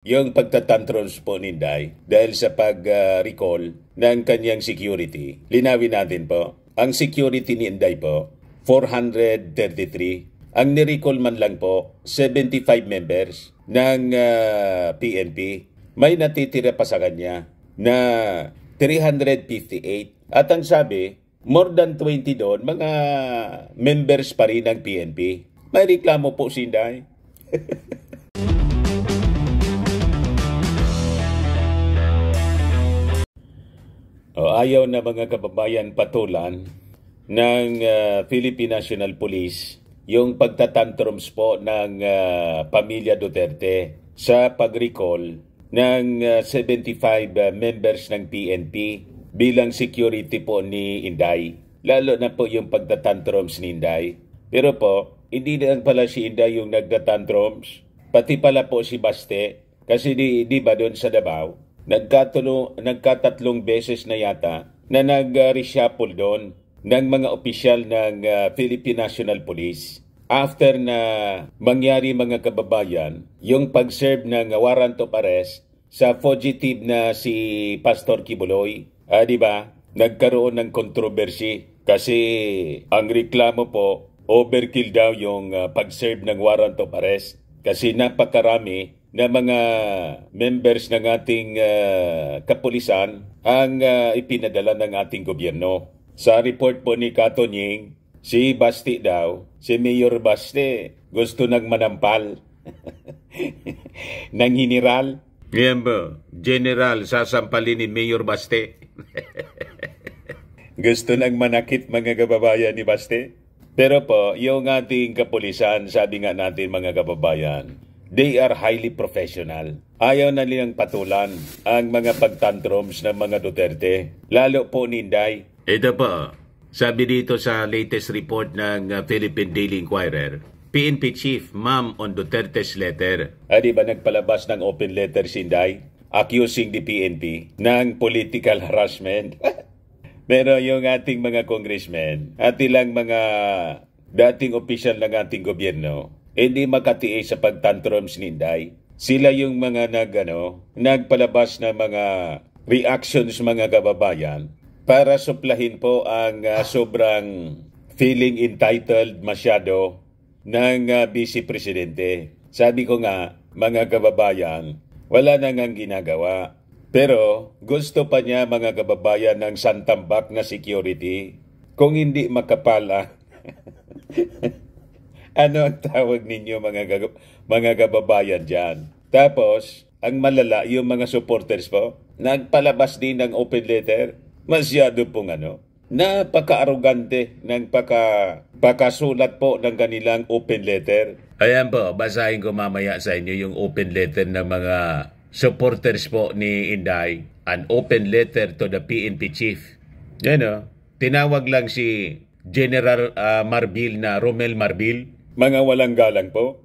yung pagtatantrons po ni Inday dahil sa pag-recall ng kanyang security. Linawin natin po, ang security ni Inday po, 433. Ang ni-recall man lang po, 75 members ng PNP. May natitira pa sa kanya na 358. At ang sabi, more than 20 doon, mga members pa rin ng PNP. May reklamo po si Inday. Ayaw na mga kababayan patulan ng Philippine National Police yung pagtatantrums po ng pamilya Duterte sa pag-recall ng 75 members ng PNP bilang security po ni Inday. Lalo na po yung pagtatantrums ni Inday. Pero po, hindi lang pala si Inday yung nagtatantrums, pati pala po si Baste. Kasi di ba doon sa Davao, nagkatatlong beses na yata na nag-reshuffle doon ng mga opisyal ng Philippine National Police. After na mangyari mga kababayan, yung pag-serve ng warrant of arrest sa fugitive na si Pastor Kibuloy, di ba? Nagkaroon ng controversy kasi ang reklamo po, overkill daw yung pag-serve ng warrant of arrest kasi napakarami na mga members ng ating kapulisan ang ipinadala ng ating gobyerno. Sa report po ni Kato Nying, si Basti daw, si Mayor Basti, gusto nang manampal ng general. Yan ba? General, sasampalin ni Mayor Basti. Gusto nang manakit mga kababayan ni Basti. Pero po, yung ating kapulisan, sabi nga natin mga kababayan, they are highly professional. Ayaw na nilang patulan ang mga pagtantrums ng mga Duterte. Lalo po ni Inday. Ito po, sabi dito sa latest report ng Philippine Daily Inquirer, PNP Chief, Ma'am on Duterte's letter. Di ba nagpalabas ng open letter si Inday accusing the PNP ng political harassment? Pero yung ating mga congressmen at ilang mga dating opisyal ng ating gobyerno, hindi makatiis sa pagtantrums ni Inday. Sila yung mga nagpalabas na mga reactions mga kababayan para suplahin po ang sobrang feeling entitled masyado ng Vice Presidente. Sabi ko nga, mga kababayan, wala na ngang ginagawa. Pero gusto pa niya mga kababayan ng santambak na security kung hindi makapala. Ano ang tawag ninyo mga kababayan dyan? Tapos, ang malala, yung mga supporters po, nagpalabas din ng open letter. Masyado pong napaka-arugante ng pakasulat po ng kanilang open letter. Ayan po, basahin ko mamaya sa inyo yung open letter ng mga supporters po ni Inday. An open letter to the PNP chief. Yan tinawag lang si General Marbil na Romel Marbil. Mga walang galang po.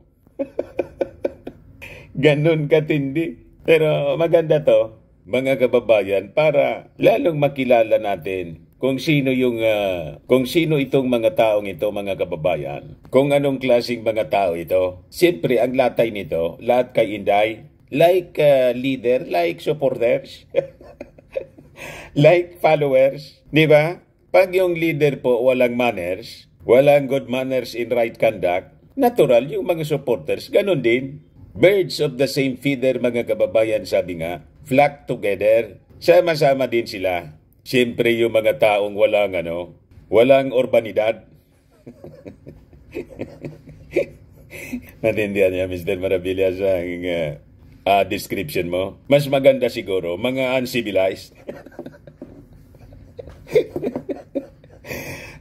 Ganun katindi. Pero maganda to, mga kababayan, para lalong makilala natin kung sino itong mga taong ito, mga kababayan. Kung anong klaseng mga tao ito. Siyempre, ang latay nito, lahat kay Inday, like leader, like supporters, like followers. Di ba? Pag yung leader po walang manners, walang good manners in right conduct, natural yung mga supporters, ganun din. Birds of the same feather, mga kababayan, sabi nga, flock together. Sama-sama din sila. Siyempre yung mga taong walang urbanidad. Natindihan niya, Mr. Maravillas, ang description mo. Mas maganda siguro, mga uncivilized.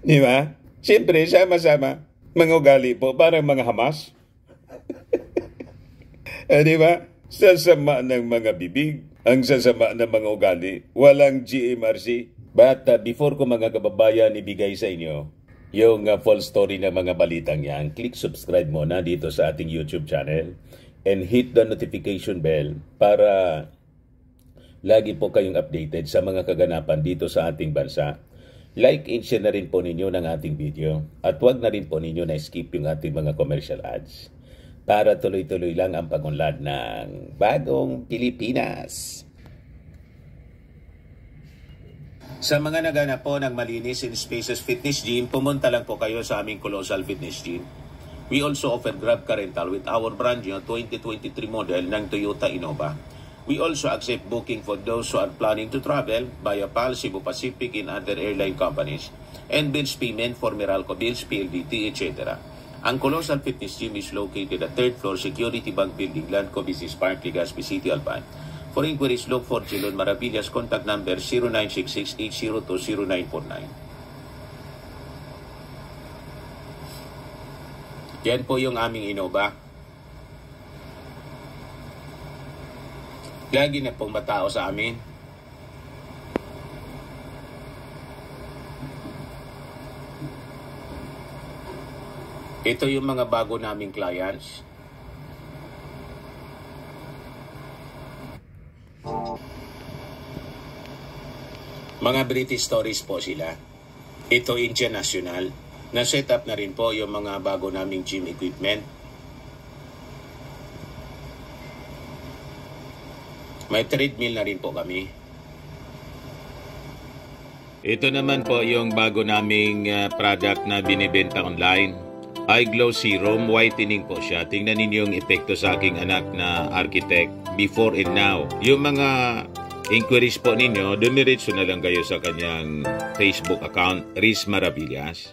Di ba? Siyempre, sama-sama. Mga ugali po, parang mga Hamas. Di ba? Sasama ng mga bibig, ang sasama ng mga ugali. Walang GMRC. But before ko mga kababayan ibigay sa inyo yung full story ng mga balitang yan, click subscribe muna dito sa ating YouTube channel and hit the notification bell para lagi po kayong updated sa mga kaganapan dito sa ating bansa. Like and share na rin po ninyo ng ating video at huwag na rin po ninyo na skip yung ating mga commercial ads. para tuloy-tuloy lang ang pagunlad ng bagong Pilipinas. Sa mga naghanap po ng malinis in spaces fitness gym, pumunta lang po kayo sa aming Colossal Fitness Gym. We also offer Grab Car Rental with our brand new 2023 model ng Toyota Innova. We also accept booking for those who are planning to travel via PAL, Cebu Pacific, and other airline companies, and bills payment for Meralco bills, PLDT, etc. Ang Colossal Fitness Gym is located at 3rd floor Security Bank Building, Landco Business Park, Legazpi City, Alban. For inquiries, look for Jilon Maravillas. Contact number 0966-802-0949. Yan po yung aming Innova. Lagi na pong matao sa amin. Ito yung mga bago naming clients. Mga British stories po sila. Ito international. Na-set up na rin po yung mga bago naming gym equipment. May treadmill na rin po kami. Ito naman po yung bago naming product na binibenta online. Eye Glow Serum, whitening po siya. Tingnan ninyo yung epekto sa aking anak na architect before and now. Yung mga inquiries po ninyo, dumiretso na lang kayo sa kanyang Facebook account, Riz Maravillas.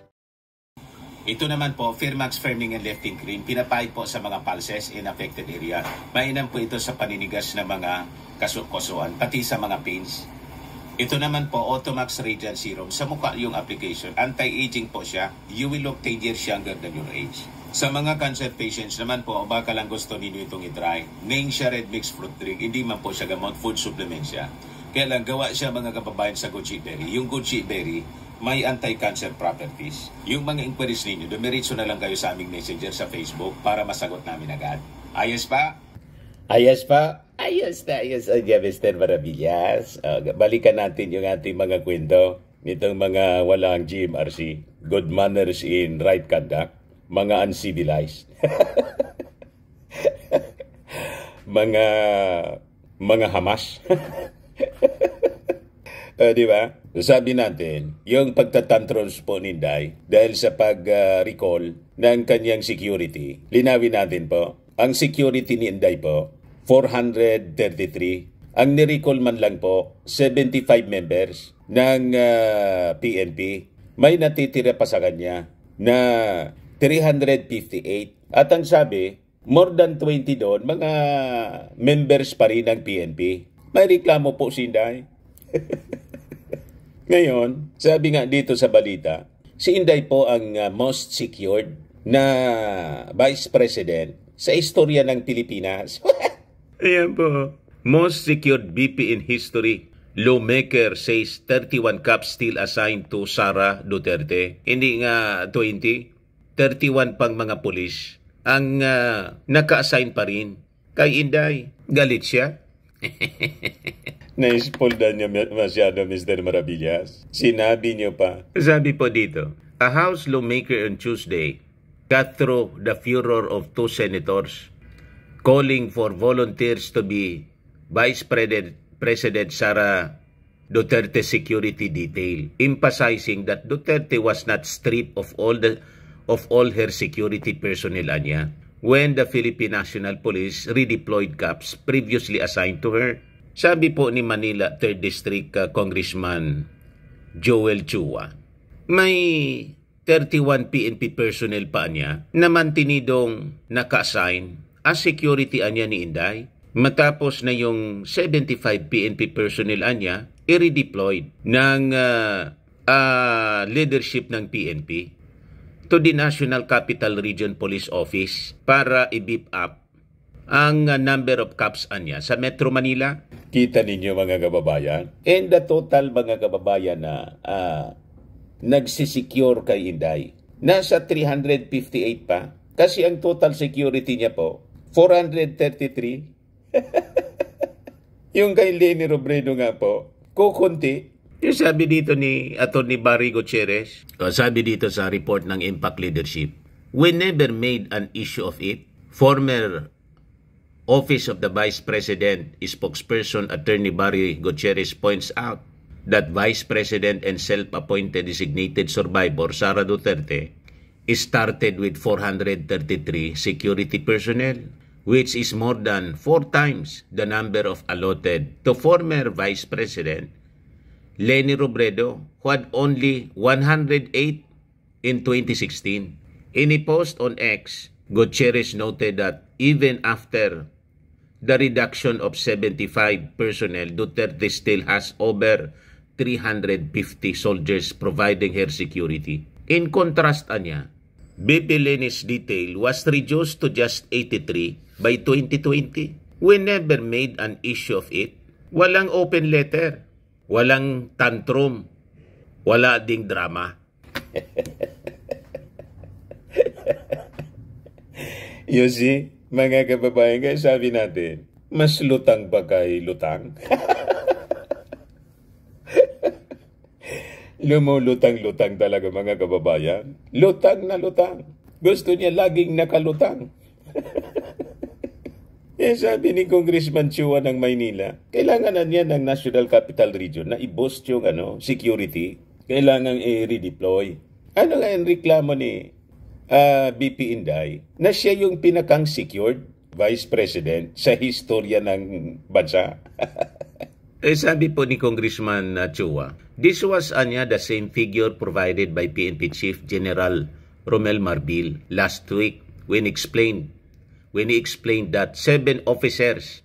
Ito naman po, Firmax Firming and Lifting Cream, pinapahid po sa mga pulses in affected area. Mainam po ito sa paninigas na mga kasukasuan, pati sa mga pains. Ito naman po, Automax Radiant Serum. Sa mukha yung application, anti-aging po siya. You will look 10 years younger than your age. Sa mga cancer patients naman po, baka lang gusto ninyo itong i-try. Name siya Red Mix Fruit Drink. Hindi man po siya gamot, food supplement siya. Kaya lang gawa siya mga kababayan sa goji berry. Yung goji berry, may anti-cancer properties. Yung mga inquiries ninyo, dumiretso na lang kayo sa aming messenger sa Facebook para masagot namin agad. Ayos pa? Ayos pa? Ayos na, ayos. Oye, Mr. Maravillas. Balikan natin yung ating mga kwento nitong mga walang GMRC. Good manners in right conduct. Mga uncivilized. mga hamas. Di ba? Sabi natin, yung pagtatantrons po ni Inday dahil sa pag-recall ng kanyang security, linawin natin po, ang security ni Inday po, 433. Ang ni-recall man lang po, 75 members ng PNP. May natitira pa sa kanya na 358. At ang sabi, more than 20 doon, mga members pa rin ng PNP. May reklamo po si Inday. Ngayon, sabi nga dito sa balita, si Inday po ang most secured na Vice President sa istorya ng Pilipinas. Ayan po. Most secured VP in history. Lawmaker says 31 cups still assigned to Sara Duterte. Hindi nga 20. 31 pang mga pulis ang naka-assign pa rin kay Inday. Galit siya. Na-spoildan niya masyado, Mr. Maravillas. Sinabi niyo pa. Sabi po dito, a House lawmaker on Tuesday got through the furor of two senators calling for volunteers to be Vice President Sara Duterte security detail, emphasizing that Duterte was not stripped of all her security personnel anya when the Philippine National Police redeployed cops previously assigned to her. Sabi po ni Manila 3rd District Congressman Joel Chua, may 31 PNP personnel pa niya na mantinidong naka-assign as security anya ni Inday. Matapos na yung 75 PNP personnel anya i-redeployed ng leadership ng PNP to the National Capital Region Police Office para i-beef up ang number of cops anya sa Metro Manila. Kita ninyo mga kababayan. And the total mga kababayan na nagsisecure kay Inday, nasa 358 pa. Kasi ang total security niya po, 433. Yung kay Leni Robredo nga po, kukunti. Yung sabi dito ni Atty. Barry Gutierrez, sabi dito sa report ng Impact Leadership, we never made an issue of it. Former Office of the Vice President spokesperson Attorney Barry Gutierrez points out that Vice President and self-appointed designated survivor Sara Duterte started with 433 security personnel, which is more than 4 times the number of allotted to former Vice President Leni Robredo, who had only 108 in 2016. In a post on X, Gutierrez noted that even after the reduction of 75 personnel, Duterte still has over 350 soldiers providing her security. In contrast, anya, BP Leni's detail was reduced to just 83 by 2020. We never made an issue of it. Walang open letter, walang tantrum, wala ding drama. You see, mga kababayan, kaya sabi natin, mas lutang ba kay lutang? Lumulutang-lutang talaga mga kababayan. Lutang na lutang. Gusto niya laging nakalutang. Eh, sabi ni Congressman Chua ng Maynila, kailangan na niya ng National Capital Region na i-boost yung security. Kailangan i-redeploy. Ano nga yung reklamo ni BP Inday? Na siya yung pinakang secured Vice President sa historya ng bansa. Eh, sabi po ni Congressman Chua, this was the same figure provided by PNP Chief General Romel Marbil last week when he explained that 7 officers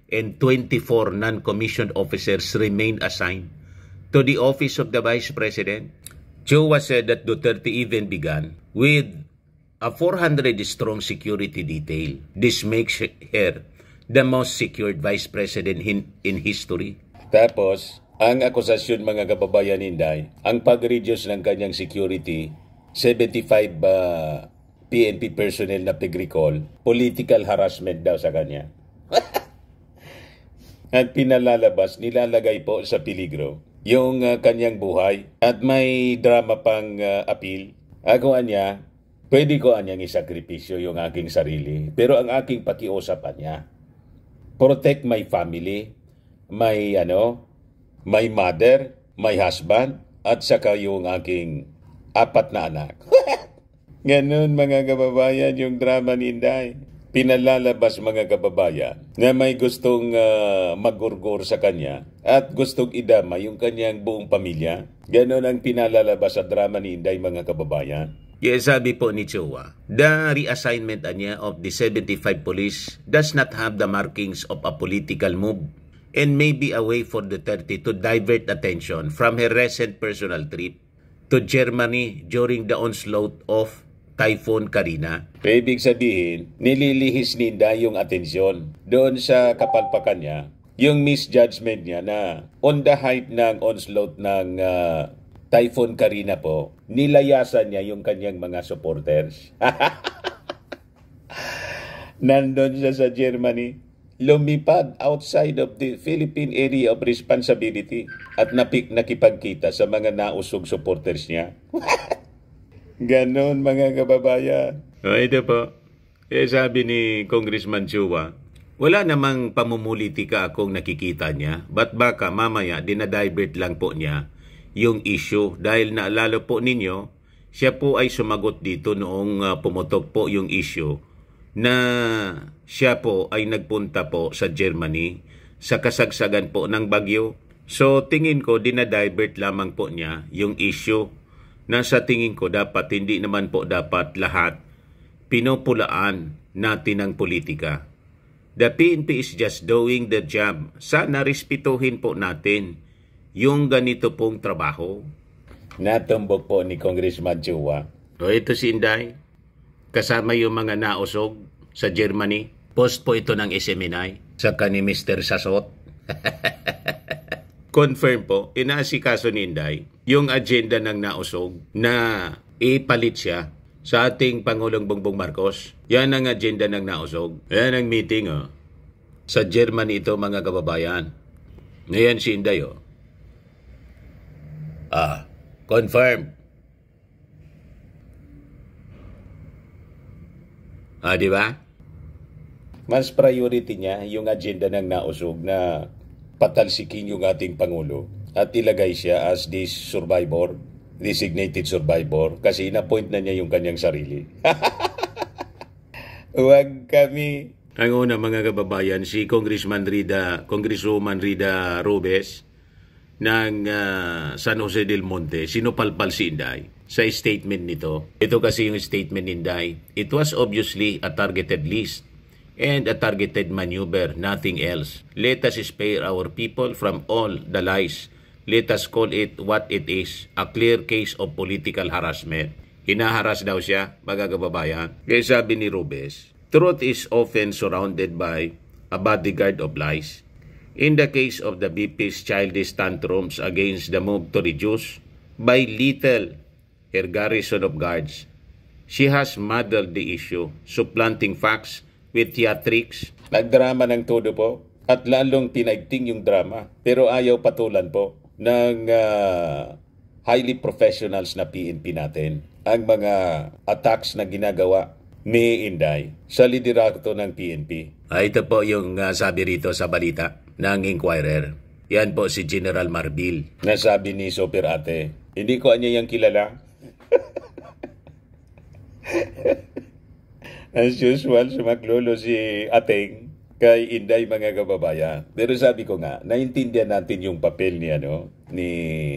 and 24 non-commissioned officers remained assigned to the office of the Vice President. Chua said that Duterte even began with a 400-strong security detail. This makes her the most secured Vice President in history. Tapos, ang akusasyon mga kababayan Inday, ang pag-reduce ng kanyang security, 75 PNP personnel na pag-recall, political harassment daw sa kanya. At pinalalabas, nilalagay po sa peligro yung kanyang buhay at may drama pang appeal. Ako niya, pwede ko anyang isakripisyo yung aking sarili, pero ang aking pakiusapan niya, protect my family, my mother, my husband, at saka yung aking 4 na anak. Ganun mga kababayan yung drama ni Inday. Pinalalabas mga kababayan na may gustong magurgur sa kanya at gustong idama yung kanyang buong pamilya. Ganun ang pinalalabas sa drama ni Inday mga kababayan. Yes, sabi po ni Chua, the reassignment niya of the 75 police does not have the markings of a political move and may be a way for Duterte to divert attention from her recent personal trip to Germany during the onslaught of Typhoon Karina. Ibig sabihin, nililihis ni Inday yung atensyon doon sa kapalpakan niya, yung misjudgment niya na on the height ng onslaught ng Typhoon Karina po, nilayasan niya yung kanyang mga supporters. Nandun siya sa Germany, lumipad outside of the Philippine area of responsibility at nakipagkita sa mga nausog supporters niya. Ganon mga kababayan. Ito po, sabi ni Congressman Chua, wala namang pamumulitika akong nakikita niya, but baka mamaya dinadivert lang po niya yung issue dahil naalala po ninyo, siya po ay sumagot dito noong pumutok po yung issue na siya po ay nagpunta po sa Germany sa kasagsagan po ng bagyo. So tingin ko dinadivert lamang po niya yung issue na sa tingin ko dapat hindi naman po dapat lahat pinupulaan natin ng politika. The PNP is just doing the job. Sana respetuhin po natin yung ganito pong trabaho. Natumbok po ni Congressman Chua. O ito si Inday, kasama yung mga nausog sa Germany. Post po ito ng SMNI, saka ni Mr. Sasot. Confirm po, inaasikaso ni Inday yung agenda ng nausog na ipalit siya sa ating Pangulong Bongbong Marcos. Yan ang agenda ng nausog. Yan ang meeting sa Germany ito mga kababayan. Ngayon si Inday confirm. Di ba? Mas priority niya yung agenda ng nausog na patalsikin yung ating Pangulo at ilagay siya as this survivor, designated survivor, kasi in-appoint na niya yung kanyang sarili. Huwag kami. Ang una mga kababayan, si Congresswoman Rida Robes ng San Jose del Monte, sinupalpal si Inday sa statement nito. Ito kasi yung statement ni Inday. It was obviously a targeted list and a targeted maneuver, nothing else. Let us spare our people from all the lies. Let us call it what it is, a clear case of political harassment. Hinaharas daw siya, mga kababayan. Kaya sabi ni Robes, truth is often surrounded by a bodyguard of lies. In the case of the VP's childish tantrums against the move to reduce by little her garrison of guards, she has muddled the issue, supplanting facts with theatrics. Nagdrama ng todo po at lalong pinaigting yung drama, pero ayaw patulan po ng highly professionals na PNP natin ang mga attacks na ginagawa ni Inday sa liderato ng PNP. Ito po yung sabi rito sa balita ng Inquirer. Yan po si General Marbil. Nasabi ni Super Ate, hindi ko anya yung kilala. As usual, sumaklolo si Ateng kay Inday, mga kababayan. Pero sabi ko nga, naintindihan natin yung papel ni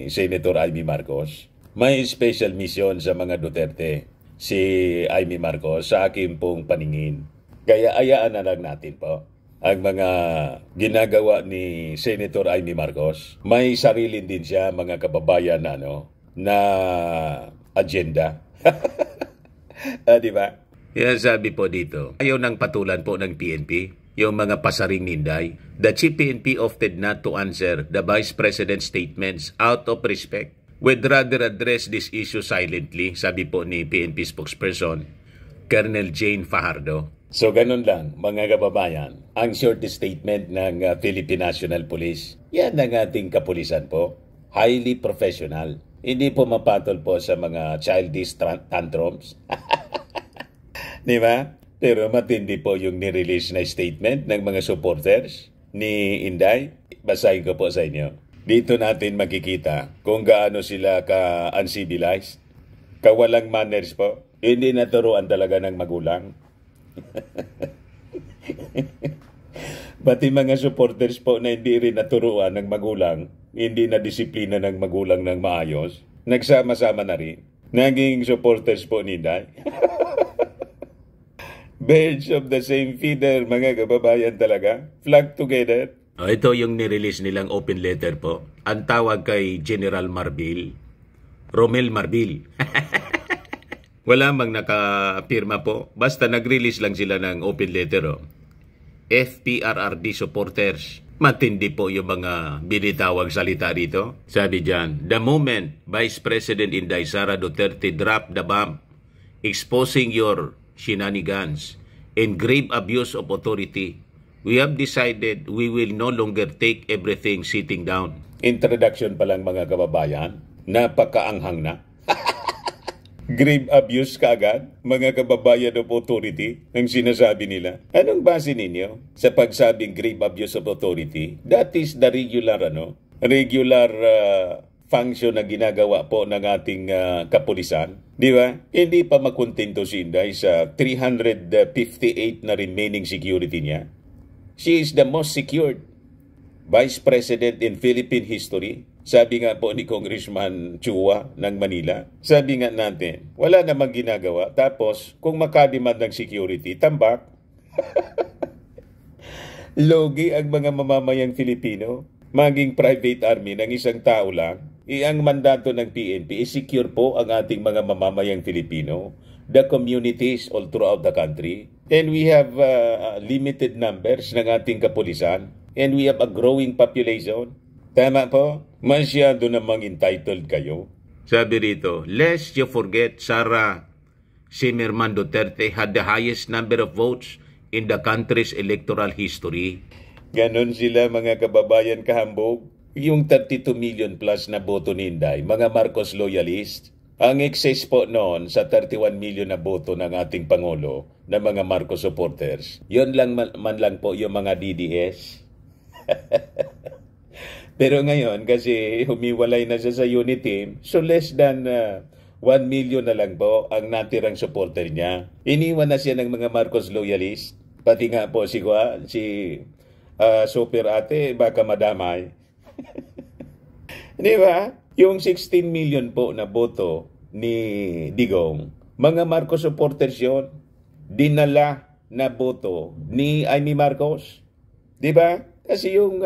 Senator Amy Marcos. May special mission sa mga Duterte si Amy Marcos sa akin pong paningin. Kaya ayaan na lang natin po ang mga ginagawa ni Senator Amy Marcos. May sarili din siya, mga kababayan, na agenda. Di ba? Yan sabi po dito, ayaw nang patulan po ng PNP yung mga pasaring ninday. The Chief PNP opted not to answer the Vice President's statements out of respect. We'd rather address this issue silently, sabi po ni PNP spokesperson, Colonel Jane Fajardo. So ganun lang, mga kababayan, ang short statement ng Philippine National Police. Yan ang ating kapulisan po. Highly professional. Hindi po mapatol po sa mga childish tantrums. Di ba? Pero matindi po yung nirelease na statement ng mga supporters ni Inday. Basahin ko po sa inyo. Dito natin makikita kung gaano sila ka-uncivilized, kawalang manners po. Hindi naturuan talaga ng magulang. Pati mga supporters po na hindi rin naturuan ng magulang, hindi na disiplina ng magulang ng maayos, nagsama-sama na rin. Naging supporters po ni Inday. Birds of the same feather, mga kababayan talaga. Flock together. Ito yung nirelease nilang open letter po. Ang tawag kay General Marbil, Romel Marbil. Wala mang nakapirma po. Basta nag-release lang sila ng open letter. FPRRD supporters. Matindi po yung mga binitawang salita rito. Sabi dyan, the moment Vice President Inday Sara Duterte dropped the bomb, exposing your shenanigans and grave abuse of authority, we have decided we will no longer take everything sitting down. Introduction pa lang, mga kababayan, napakaanghang na. Grave abuse kaagad, mga kababayan of authority, ang sinasabi nila. Anong base ninyo sa pagsabing grave abuse of authority? That is the regular function na ginagawa po ng ating kapulisan. Di ba? Hindi pa makontento si Inday sa 358 na remaining security niya. She is the most secured Vice President in Philippine history. Sabi nga po ni Congressman Chua ng Manila. Sabi nga natin, wala namang ginagawa. Tapos, kung makademand ng security, tambak. Logi ang mga mamamayang Filipino. Maging private army ng isang tao lang. Ang mandato ng PNP is secure po ang ating mga mamamayang Filipino. The communities all throughout the country. And we have limited numbers ng ating kapulisan. And we have a growing population. Tama po? Masyado namang entitled kayo. Sabi rito, lest you forget, Sara Zimmerman Duterte had the highest number of votes in the country's electoral history. Ganon sila, mga kababayan kahambog. Yung 32 million plus na boto ni Inday, mga Marcos loyalist. Ang excess po noon sa 31 million na boto ng ating Pangulo na mga Marcos supporters, yun lang man lang po yung mga DDS. Pero ngayon, kasi humiwalay na siya sa unit team, so less than 1 million na lang po ang natirang supporter niya. Iniwan na siya ng mga Marcos loyalist. Pati nga po si Super Ate, baka madamay. Di ba? Yung 16 million po na boto ni Digong, mga Marcos supporters yun. Dinala na boto ni Amy Marcos. Di ba? Kasi yung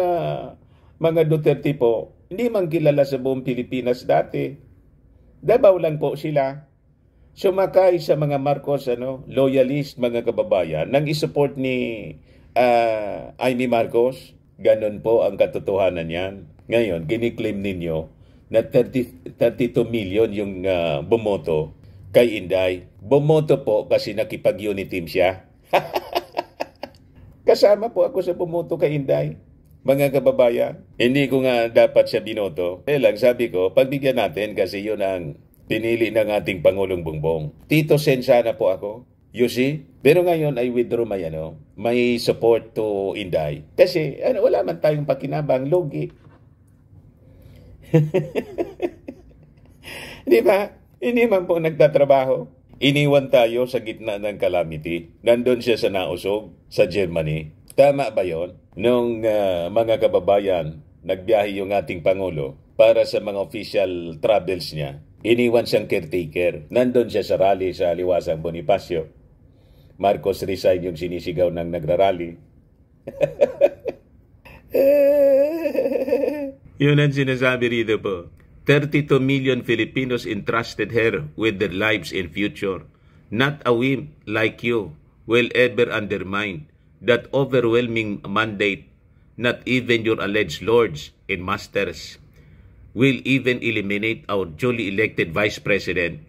mga Duterte po, hindi man kilala sa buong Pilipinas dati. Davao lang po sila. Sumakay sa mga Marcos loyalist, mga kababayan, nang isupport ni Amy Marcos. Ganon po ang katotohanan niyan. Ngayon, kiniklaim ninyo na 32 million yung bumoto kay Inday. Bumoto po kasi nakipag-unit team siya. Kasama po ako sa bumoto kay Inday. Mga kababayan, hindi ko nga dapat siya binoto. Lang sabi ko, pagbigyan natin kasi yun ang pinili ng ating Pangulong Bongbong. Tito Sen sana po ako. You see? Pero ngayon I withdraw may support to Inday. Kasi wala man tayong pakinabang, logi. Di ba? Hindi man po nagtatrabaho. Iniwan tayo sa gitna ng calamity. Nandun siya sa nausog sa Germany. Tama ba yon? Nung mga kababayan, nagbiyahe yung ating Pangulo para sa mga official travels niya. Iniwan siyang caretaker. Nandun siya sa rally sa Liwasang Bonifacio. Marcos resign yung sinisigaw ng nagrarally. Yun ang sinasabi rito po. 32 million Filipinos entrusted her with their lives and future. Not a wimp like you will ever undermine that overwhelming mandate. Not even your alleged lords and masters will even eliminate our duly elected Vice President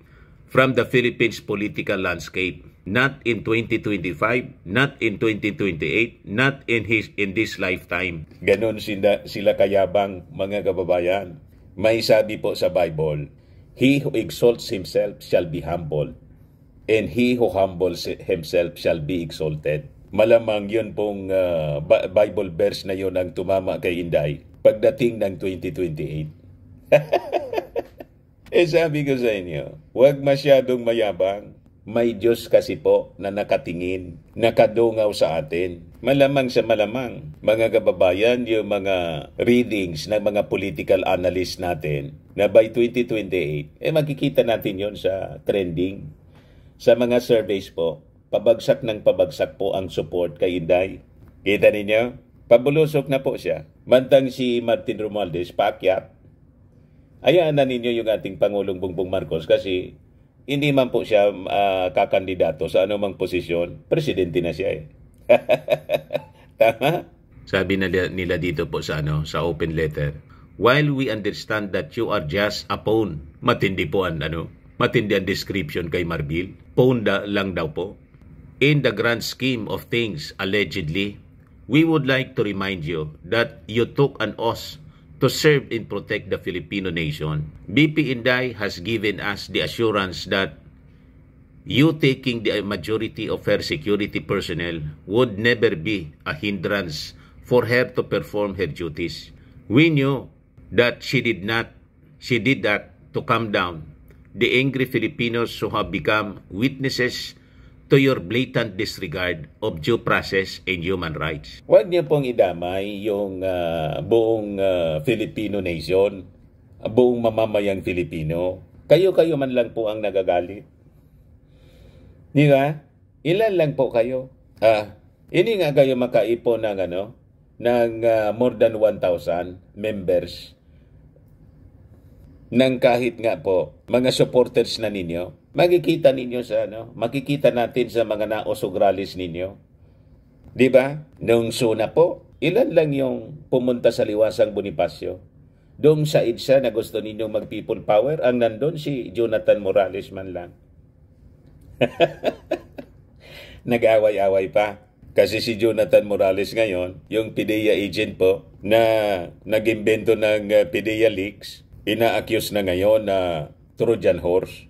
from the Philippines political landscape. Not in 2025, not in 2028, not in this lifetime. Ganon sila kayabang, mga kababayan. May sabi po sa Bible, he who exalts himself shall be humbled, and he who humbles himself shall be exalted. Malamang yun pong Bible verse na yun ang tumama kay Inday pagdating ng 2028. Sabi ko sa inyo, huwag masyadong mayabang. May Diyos kasi po na nakatingin, nakadungaw sa atin. Malamang sa malamang, mga kababayan, yung mga readings ng mga political analyst natin na by 2028, makikita natin yon sa trending. Sa mga surveys po, pabagsak ng pabagsak po ang support kay Inday. Kita ninyo? Pabulusok na po siya. Mantang si Martin Romualdez, paakyat. Ayaan na ninyo yung ating Pangulong Bongbong Marcos kasi hindi man po siya kakandidato sa anumang posisyon. Presidente na siya eh. Tama? Sabi nila dito po sa open letter, while we understand that you are just a pawn, matindi po matindi ang description kay Marbil. Pawn lang daw po. In the grand scheme of things, allegedly, we would like to remind you that you took an oath to serve and protect the Filipino nation. BP Inday has given us the assurance that you taking the majority of her security personnel would never be a hindrance for her to perform her duties. We knew that she did that to calm down the angry Filipinos who have become witnesses to your blatant disregard of due process and human rights. Huwag niyo pong idamay yung buong Filipino nation, buong mamamayang Filipino. Kayo-kayo man lang po ang nagagalit. Di ba? Ilan lang po kayo? Hindi nga kayo makaipon ng more than 1,000 members ng kahit nga po mga supporters na ninyo. Makikita ninyo makikita natin sa mga nausog rallies ninyo. Di ba? Nung suna po, ilan lang yung pumunta sa Liwasang Bonifacio. Doon sa EDSA na gusto ninyo mag-people power, ang nandun si Jonathan Morales man lang. Nag-away-away pa. Kasi si Jonathan Morales ngayon, yung PDEA agent po, na nag-imbento ng PDEA leaks, ina-accuse na ngayon na Trojan horse.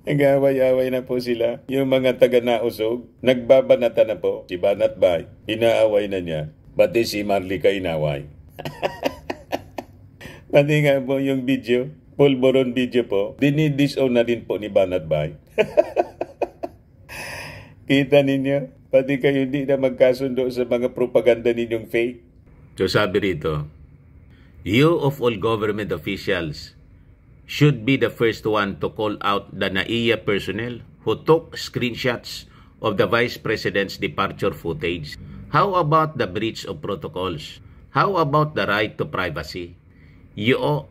Nag-away-away na po sila. Yung mga taga-nausog, nagbabanata na po. Si Banat Bay, inaaway na niya. Pati si Marlica inaway. Pati nga po yung video, pulburon video po, dinidisown na din po ni Banat Bay. Kita ninyo, pati kayo hindi na magkasundo sa mga propaganda ninyong fake. So sabi rito, you of all government officials should be the first one to call out the NAIA personnel who took screenshots of the Vice President's departure footage. How about the breach of protocols? How about the right to privacy? Your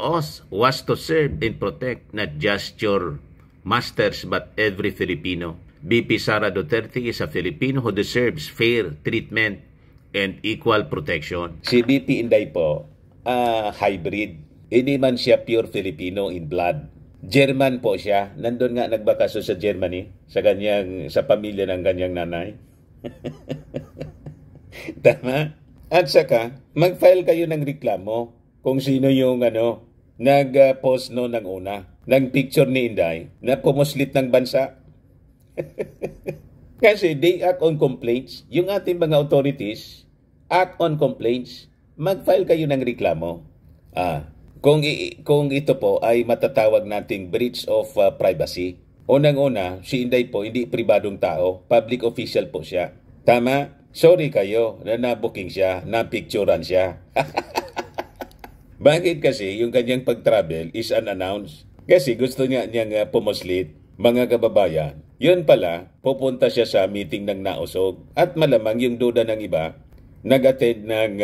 oath was to serve and protect not just your masters but every Filipino. VP Sara Duterte is a Filipino who deserves fair treatment and equal protection. Si VP Inday po, hybrid. Hindi man siya pure Filipino in blood. German po siya. Nandun nga nagbakaso sa Germany sa pamilya ng kanyang nanay. Tama? At saka, mag-file kayo ng reklamo kung sino yung nag-post no ng una, ng picture ni Inday na pumuslit ng bansa. Kasi they act on complaints. Yung ating mga authorities act on complaints. Mag-file kayo ng reklamo. Kung ito po ay matatawag nating breach of privacy. Unang-una, si Inday po hindi pribadong tao, public official po siya. Tama? Sorry kayo na nabuking siya, napicturan siya. Bakit kasi yung kanyang pag-travel is unannounced? Kasi gusto niyang pumuslit, mga kababayan. Yun pala, pupunta siya sa meeting ng nausog. At malamang yung duda ng iba, nag-attend ng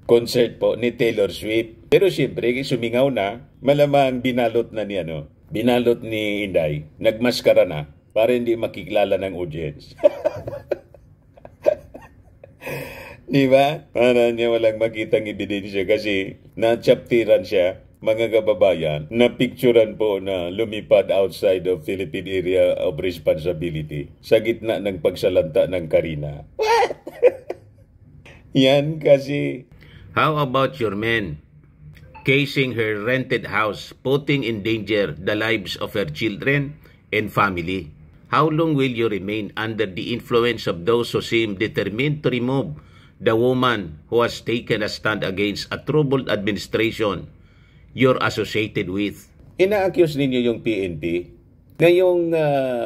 concert po ni Taylor Swift. Pero siyempre, sumingaw na, malamang binalot ni Inday, nagmaskara na para hindi makikilala ng audience. Di ba? Para niya walang makitang ebidensya kasi na-chaptiran siya, mga kababayan, na picturean po na lumipad outside of Philippine Area of Responsibility sa gitna ng pagsalanta ng Karina. What? Yan kasi. How about your men casing her rented house, putting in danger the lives of her children and family? How long will you remain under the influence of those who seem determined to remove the woman who has taken a stand against a troubled administration you're associated with? Ina-accuse ninyo yung PNP na yung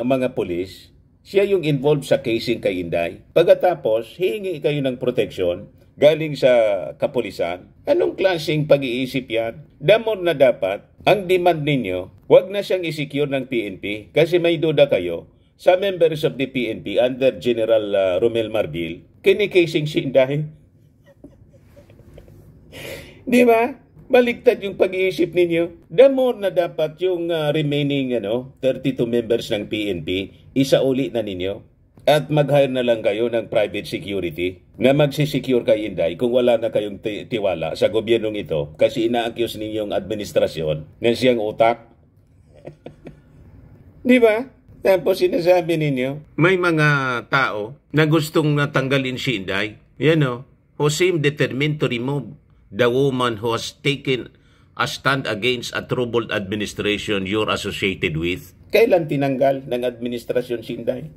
mga polis, siya yung involved sa casing kay Inday. Pagkatapos, hihingi kayo ng proteksyon galing sa kapulisan. Anong klaseng pag-iisip yan? Damor na dapat, ang demand ninyo, wag na siyang isecure ng PNP kasi may duda kayo sa members of the PNP under General Romel Marbil, kinikasing si Inday. Di ba? Baliktad yung pag-iisip ninyo. Damor na dapat yung remaining 32 members ng PNP, isauli na ninyo. At mag-hire na lang kayo ng private security na magsisecure kay Inday kung wala na kayong tiwala sa gobyernong ito kasi ina-accuse ninyong administrasyon na siyang utak. Di ba? Tapos sinasabi ninyo, may mga tao na gustong natanggalin si Inday, who seem determined to remove the woman who has taken a stand against a troubled administration you're associated with. Kailan tinanggal ng administrasyon si Inday?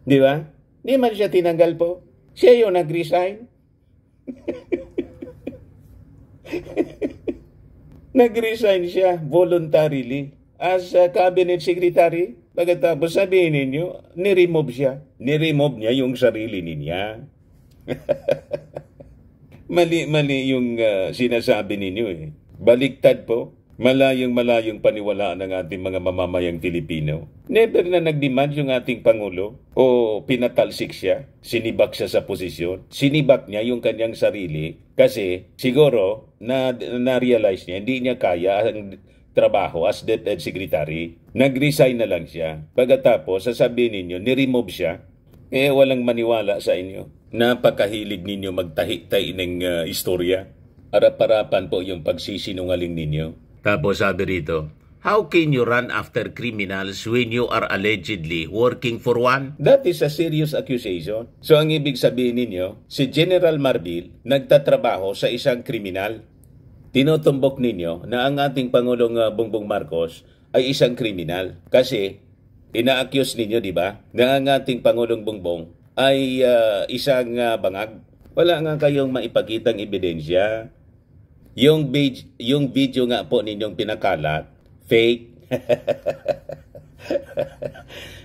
Di ba? Di man siya tinanggal po. Siya yung nag-resign. Nag-resign siya voluntarily as a cabinet secretary. Pagkatapos sabihin ninyo, ni-remove siya. Ni-remove niya yung sarili niya. Mali yung sinasabi ninyo eh. Baliktad po. Malayong paniwalaan ng ating mga mamamayang Pilipino. Never na nag-demand yung ating Pangulo o pinatalsik siya, sinibak siya sa posisyon. Sinibak niya yung kanyang sarili kasi siguro na-realize niya hindi niya kaya ang trabaho as DepEd Secretary. Nag-resign na lang siya. Pagkatapos, sasabihin ninyo, ni-remove siya. Walang maniwala sa inyo. Napakahilig ninyo magtahi-tahi ng istorya. Arap-arapan po yung pagsisinungaling ninyo. Tapos sabi rito, How can you run after criminals when you are allegedly working for one? That is a serious accusation. So ang ibig sabihin ninyo, si General Marbil nagtatrabaho sa isang kriminal. Tinutumbok ninyo na ang ating Pangulong Bongbong Marcos ay isang kriminal. Kasi ina-accuse ninyo, di ba, na ang ating Pangulong Bongbong ay isang bangag. Wala nga kayong maipakitang ebidensya. Yung video nga po ninyong pinakalat, fake.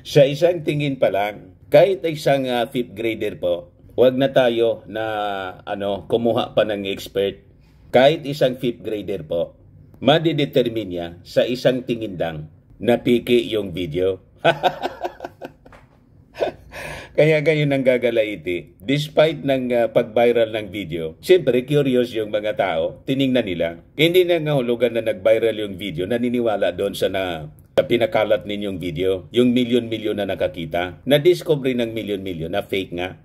Sa isang tingin pa lang, kahit isang 5th grader po, wag na tayo na kumuha pa ng expert. Kahit isang 5th grader po, madidetermine niya sa isang tingin lang na piki yung video. Kaya ganyan ang gagalaiti. Despite ng pag-viral ng video, siyempre curious yung mga tao, tiningnan nila. Hindi na ngahulugan na nag-viral yung video, naniniwala doon sa pinakalat ninyong video, yung milyon-milyon na nakakita, na-discover ng milyon-milyon na fake nga.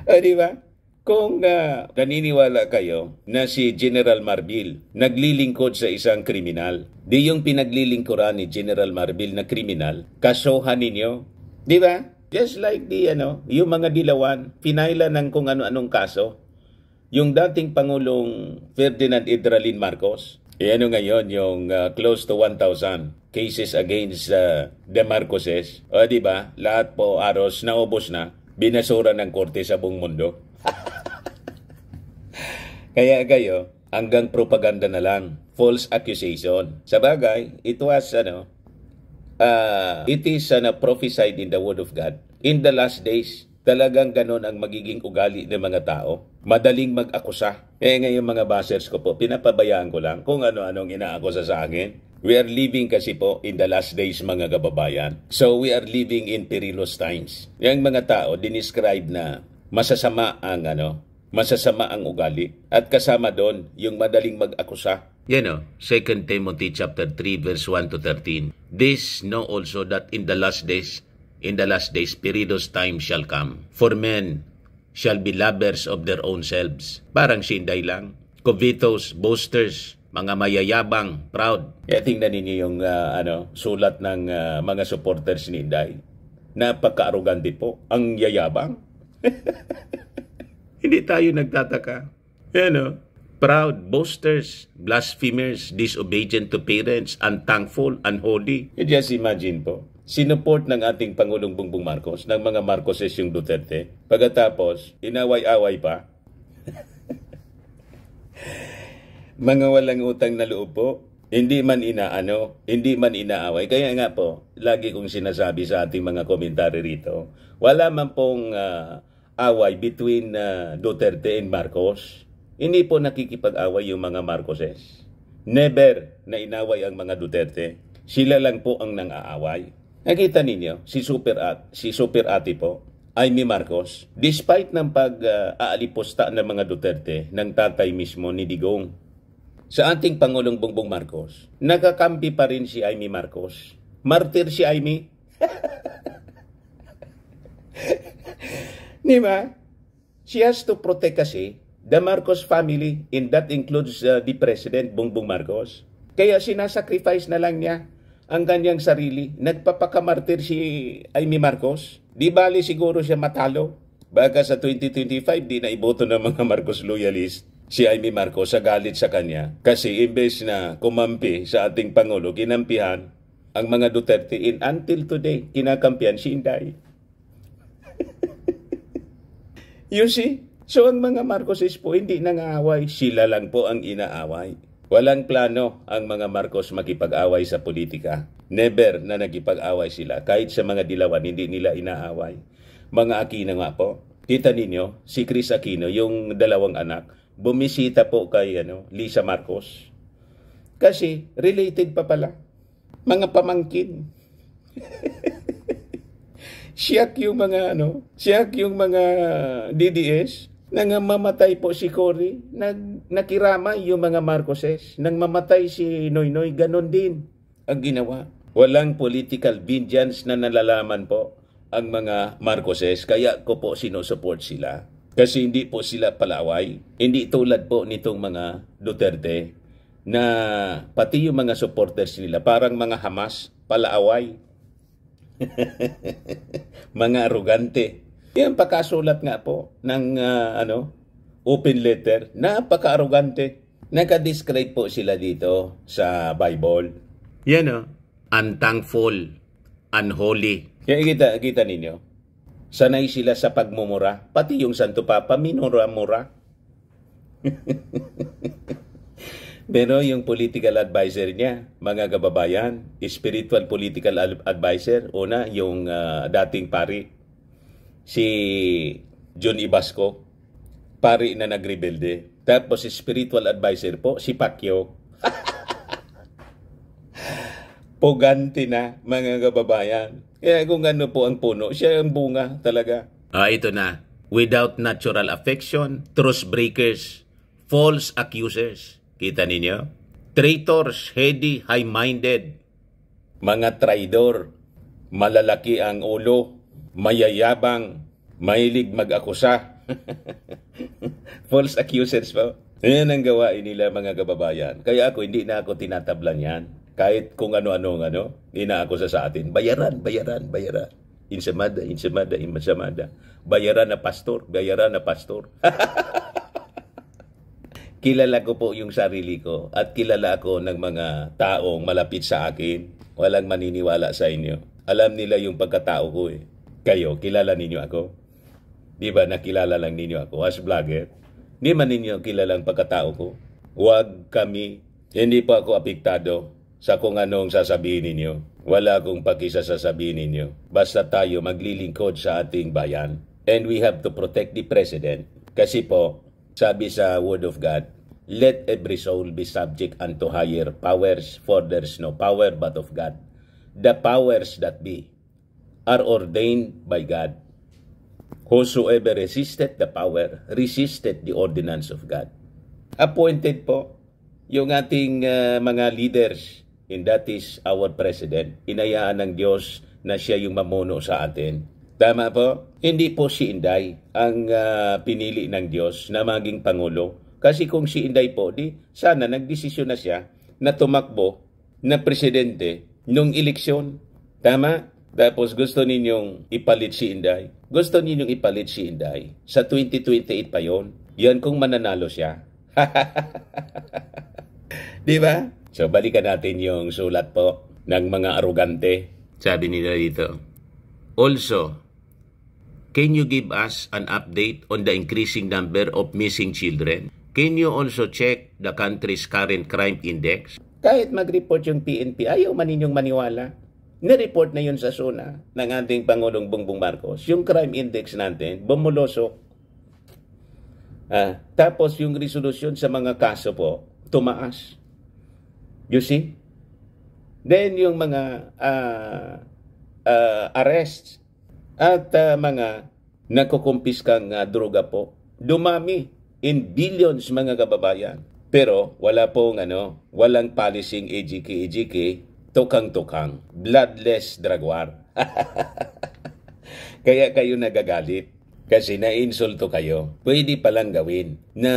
Di ba? Kung naniniwala kayo na si General Marbil naglilingkod sa isang kriminal, di yung pinaglilingkuran ni General Marbil na kriminal, kasuhan ninyo. Di ba? Just like yung mga dilawan, pinaila ng kung ano-anong kaso. Yung dating Pangulong Ferdinand Edralin Marcos, ngayon yung close to 1,000 cases against the Marcoses. O di ba? Lahat po aros naubos na, binasura ng korte sa buong mundo. Kaya kayo, hanggang propaganda na lang, false accusation. Sa bagay, it is prophesied in the Word of God. In the last days, talagang ganon ang magiging ugali ng mga tao. Madaling mag-akusa. Ngayon mga bashers ko po, pinapabayaan ko lang kung ano-anong inaakusa sa akin. We are living kasi po in the last days mga kababayan. So we are living in perilous times. Yung mga tao, dinescribe na masasama ang ugali. At kasama doon, yung madaling mag-akusa. 2 Timothy chapter 3 verse 1 to 13. This know also that in the last days, perilous time shall come. For men shall be lovers of their own selves. Parang sinday lang. Covetous, boasters, mga mayayabang, proud. Tingnan ninyo yung sulat ng mga supporters ni Inday. Napaka-arugante po. Ang yayabang. Hindi tayo nagtataka. Proud, boasters, blasphemers, disobedient to parents, unthankful, unholy. You just imagine po, sinuport ng ating Pangulong Bongbong Marcos, ng mga Marcoses yung Duterte, pagkatapos, inaway-away pa. Mga walang utang na loob po, hindi man inaaway. Kaya nga po, lagi kong sinasabi sa ating mga komentary rito, wala man pong away between Duterte and Marcos. Hindi po nakikipag-away yung mga Marcoses. Never na inaway ang mga Duterte. Sila lang po ang nang-aaway. Nakita ninyo, si Super Ate po, Amy Marcos, despite ng pag-aalipusta ng mga Duterte, ng tatay mismo ni Digong, sa ating Pangulong Bongbong Marcos, nakakampi pa rin si Amy Marcos. Martir si Amy. Di ba? She has to protect kasi the Marcos family, and that includes the President Bongbong Marcos. Kaya sinasacrifice na lang niya ang kanyang sarili. Nagpapakamartir si Amy Marcos. Di bali siguro siya matalo. Baka sa 2025, di na iboto ng mga Marcos loyalist si Amy Marcos sa galit sa kanya. Kasi imbes na kumampi sa ating Pangulo, kinampihan ang mga Duterte. And until today, kinakampihan si Inday. You see? So ang mga Marcoses po hindi nangaaway, sila lang po ang inaaway. Walang plano ang mga Marcos makipag-away sa politika. Never na nagkipag-away sila. Kahit sa mga dilawan, hindi nila inaaway. Mga Aquino nga po. Kita ninyo, si Chris Aquino, yung dalawang anak, bumisita po kay Lisa Marcos. Kasi related pa pala. Mga pamangkin. Siyak yung mga DDS. Nang mamatay po si Cory, nakiramay yung mga Marcoses. Nang mamatay si Noynoy, ganon din ang ginawa. Walang political vengeance na nalalaman po ang mga Marcoses. Kaya ko po sinusupport sila. Kasi hindi po sila palaway. Hindi tulad po nitong mga Duterte na pati yung mga supporters nila parang mga Hamas, palaaway. Mga arugante. Yan pakasulat nga po ng open letter. Napaka-arugante. Naka-describe po sila dito sa Bible. Yan unthankful, unholy. Kaya kita ninyo, sanay sila sa pagmumura. Pati yung Santo Papa, minura-mura. Pero yung political advisor niya, mga kababayan, spiritual political advisor, una, yung dating pari, si John Ibasco, pari na nagrebelde. Tapos si spiritual advisor po, si Pacquiao. Pugante na, mga kababayan. Kaya kung ano po ang puno, siya ang bunga talaga. Ito na. Without natural affection, truce breakers, false accusers. Kita ninyo? Traitors, heady, high-minded. Mga traidor, malalaki ang ulo, mayayabang, mahilig mag-akusa. False accusers po. Yan ang gawain nila, mga kababayan. Kaya hindi na ako tinatablan yan. Kahit kung ano-ano, inaakusa sa atin. Bayaran. Insamada. Bayaran na pastor. Kilala ko po yung sarili ko at kilala ako ng mga taong malapit sa akin. Walang maniniwala sa inyo. Alam nila yung pagkatao ko eh. Kayo, kilala ninyo ako? Di ba nakilala lang ninyo ako as vlogger? Di man ninyo kilala ang pagkatao ko? Huwag kami. Hindi pa ako apektado sa kung anong sasabihin ninyo. Wala akong pakisasasabihin ninyo. Basta tayo maglilingkod sa ating bayan. And we have to protect the President. Kasi po, sabi sa Word of God, let every soul be subject unto higher powers, for there is no power but of God. The powers that be are ordained by God. Whosoever resisted the power, resisted the ordinance of God. Appointed po yung ating mga leaders, and that is our President. Inayaan ng Diyos na siya yung mamuno sa atin. Tama po? Hindi po si Inday ang pinili ng Diyos na maging Pangulo. Kasi kung si Inday po, sana nagdesisyon na siya na tumakbo na presidente nung eleksyon. Tama? Tapos gusto ninyong ipalit si Inday. Gusto ninyong ipalit si Inday. Sa 2028 pa yon. Yan kung mananalo siya. Di ba? So balikan natin yung sulat po ng mga arugante. Sabi nila dito, also, can you give us an update on the increasing number of missing children? Can you also check the country's current crime index? Kahit mag-report yung PNP, ayaw man ninyong maniwala. Nireport na yun sa SUNA ng ating Pangulong Bongbong Marcos. Yung crime index natin, bumulosok. Tapos yung resolusyon sa mga kaso po, tumaas. You see? Then yung mga arrests at mga nakukumpiskang droga po, dumami in billions, mga kababayan. Pero wala pong walang policing EJK, tukang-tukang, bloodless drug war. Kaya kayo nagagalit kasi na-insulto kayo. Pwede palang gawin na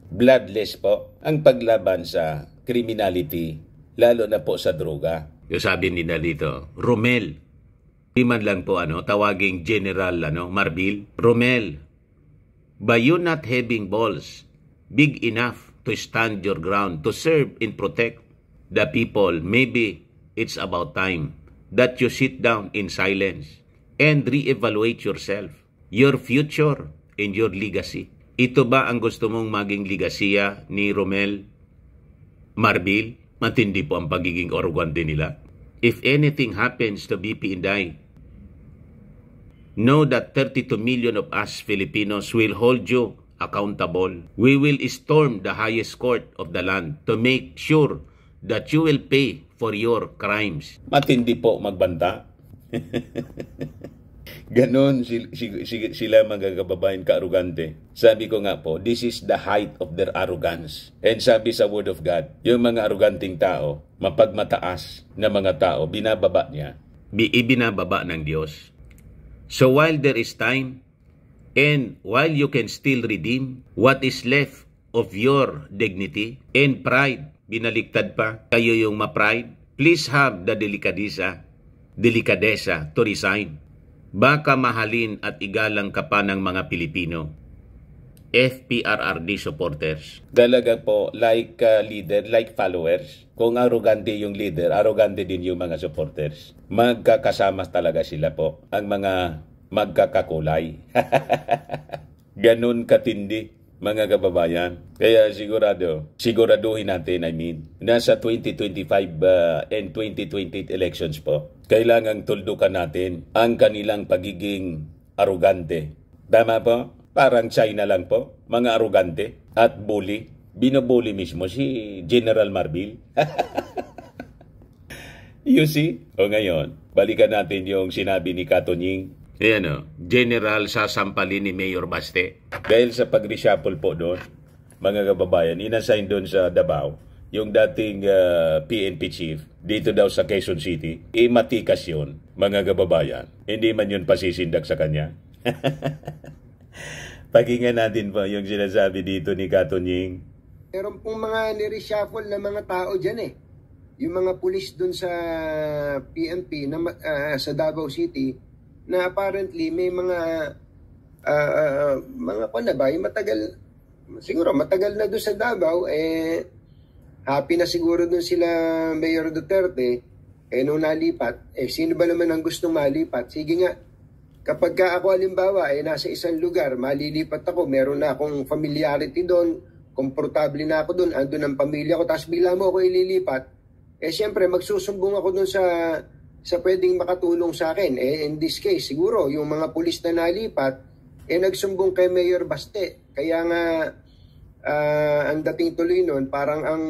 bloodless po ang paglaban sa criminality, lalo na po sa droga. Yung sabi nila dito, Romel, di man lang po tawaging General Marbil. Romel, by you not having balls big enough to stand your ground, to serve and protect the people, maybe it's about time that you sit down in silence and reevaluate yourself, your future, and your legacy. Ito ba ang gusto mong maging legasiya ni Romel Marbil? Matindi po ang pagiging arrogante nila. If anything happens to BP Inday, know that 32 million of us Filipinos will hold you accountable. We will storm the highest court of the land to make sure that you will pay for your crimes. Matindi po magbanta. Ganon sila mga kababayan ka-arugante. Sabi ko nga po, this is the height of their arrogance. And sabi sa Word of God, yung mga aruganting tao, mapagmataas na mga tao, binababa niya. Ibinababa ng Diyos. So while there is time, and while you can still redeem what is left of your dignity and pride binaliktad pa, kayo yung ma-pride. Please have the delikadesa to resign. Baka mahalin at igalang ka pa ng mga Pilipino. FPRRD supporters. Talaga po, like leader, like followers. Kung arrogante yung leader, arrogante din yung mga supporters. Magkakasama talaga sila po, ang mga magkakakulay. Ganun katindi, mga kababayan. Kaya siguraduhin natin, nasa 2025 and 2028 elections po, kailangang tuldukan natin ang kanilang pagiging arrogante. Tama po? Parang China lang po, mga arrogante at bully. Binubully mismo si General Marbil. You see? O ngayon, balikan natin yung sinabi ni Katonying. Ayan General sasampalin ni Mayor Baste. Dahil sa pag-reshuffle po doon, mga kababayan, inassign doon sa Davao, yung dating PNP chief, dito daw sa Quezon City, matikas yun, mga kababayan. Hindi man yun pasisindak sa kanya. Pakinggan natin po yung sinasabi dito ni Katonying. Meron pong mga nireshuffle na mga tao dyan Yung mga pulis dun sa PNP na, sa Davao City na apparently may mga matagal na dun sa Davao, happy na siguro dun sila Mayor Duterte, nung nalipat, sino ba naman ang gustong malipat? Sige nga, kapag ako halimbawa nasa isang lugar, malilipat ako, meron na akong familiarity doon, komportable na ako doon, andun ang pamilya ko, tapos bigla mo ako ililipat, siyempre magsusumbong ako doon sa pwedeng makatulong sa akin. In this case, siguro, yung mga pulis na nalipat, nagsumbong kay Mayor Baste. Kaya nga, ang dating tuloy nun, parang ang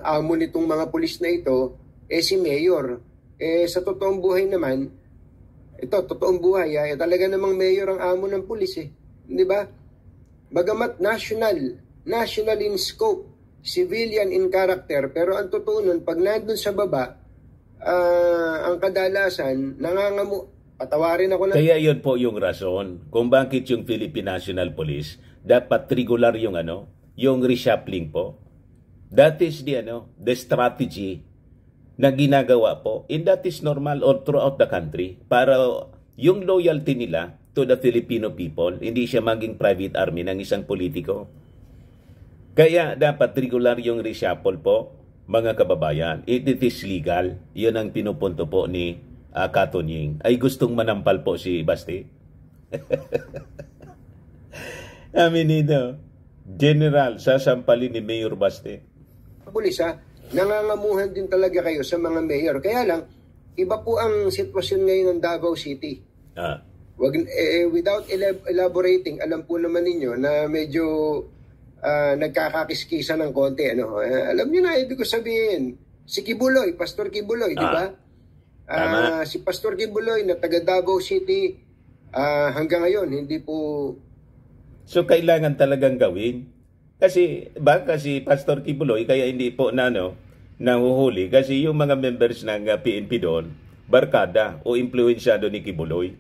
amo nitong mga pulis na ito, si Mayor. Sa totoong buhay naman, totoong buhay, talaga namang mayor ang amo ng pulis Di ba? Bagamat national in scope, civilian in character, pero ang totoo nun, pag nandun sa baba, ang kadalasan, patawarin ako Kaya yun po yung rason kung bakit yung Philippine National Police dapat regular yung reshuffling po. That is the strategy na ginagawa po, and that is normal all throughout the country, para yung loyalty nila to the Filipino people, hindi siya maging private army ng isang politiko. Kaya dapat regular yung reshuffle po, mga kababayan. It is legal. Yun ang pinupunto po ni Katonying. Ay gustong manampal po si Baste. Nito, General, sasampalin ni Mayor Baste. Pulis nangangamuhan din talaga kayo sa mga mayor. Kaya lang, iba po ang sitwasyon ngayon ng Davao City. Without elaborating, alam po naman ninyo na medyo nagkakakiskisa ng konti. Alam niyo na, ibig ko sabihin, si Kibuloy, Pastor Kibuloy, di ba? Si Pastor Kibuloy na taga Davao City, hanggang ngayon, hindi po... So, kailangan talagang gawin. Kasi Pastor Kibuloy, kaya hindi po nahuhuli. Kasi yung mga members ng PNP doon, barkada o impluensyado ni Kibuloy.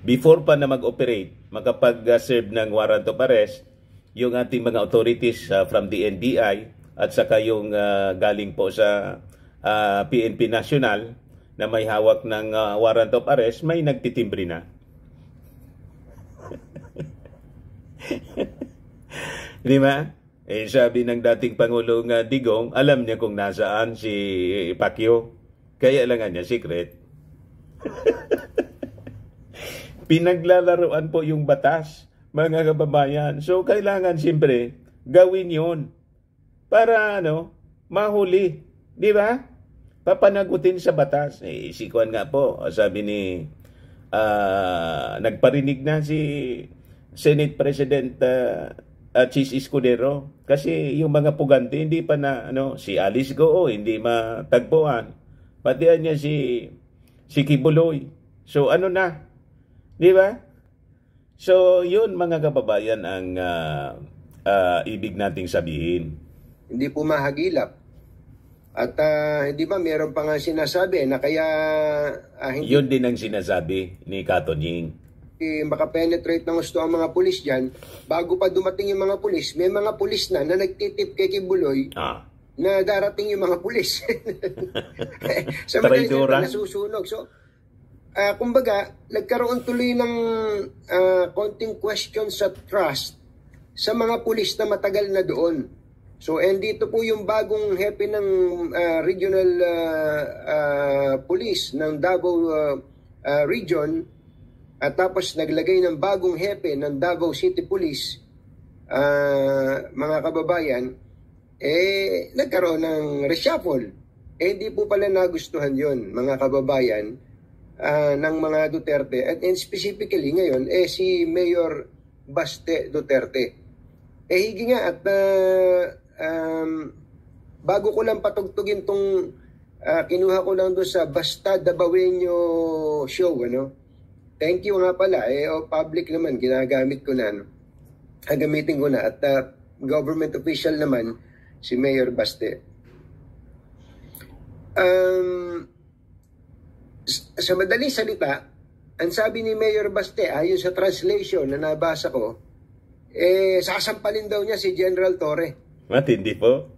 Before pa na mag-operate, makapag-serve ng warrant of arrest, yung ating mga authorities from the NBI at saka yung galing po sa PNP National na may hawak ng warrant of arrest, may nagtitimbre na. Di ba? Sabi ng dating Pangulong Digong, alam niya kung nasaan si Pacquiao. Kaya lang niya, secret. Pinaglalaruan po yung batas, mga kababayan. So, kailangan siyempre gawin yun para mahuli. Di ba? Papanagutin sa batas. Si Kuan nga po, sabi ni, nagparinig na si Senate President Chis Escudero. Kasi yung mga pugante, hindi pa na, si Alice Goo, hindi matagpuan. Pati niya si Kibuloy. So, di ba? So, yun mga kababayan ang ibig nating sabihin. Hindi po mahagilap. At hindi ba, meron pa nga sinasabi na kaya... yun din ang sinasabi ni Katonying. Makapenetrate ng gusto ang mga pulis dyan, bago pa dumating yung mga pulis, may mga pulis na nagtitip kay Kibuloy na darating yung mga pulis. Sa mga nasusunog. So, kumbaga, nagkaroon tuloy ng konting question sa trust sa mga pulis na matagal na doon. So, and dito po yung bagong hepe ng regional police ng Davao region, at tapos naglagay ng bagong hepe ng Davao City Police, mga kababayan, nagkaroon ng reshuffle. Hindi po pala nagustuhan yon, mga kababayan, ng mga Duterte. And specifically ngayon, si Mayor Baste Duterte. Higi nga at bago ko lang patugtugin tong kinuha ko lang doon sa Basta Dabawenyo show, ano? Thank you nga pala, public naman, ginagamit ko na, no? Gamitin ko na, at government official naman, si Mayor Baste. Sa madaling salita, ang sabi ni Mayor Baste, ayon sa translation na nabasa ko, sasampalin daw niya si General Torre. Matindi po.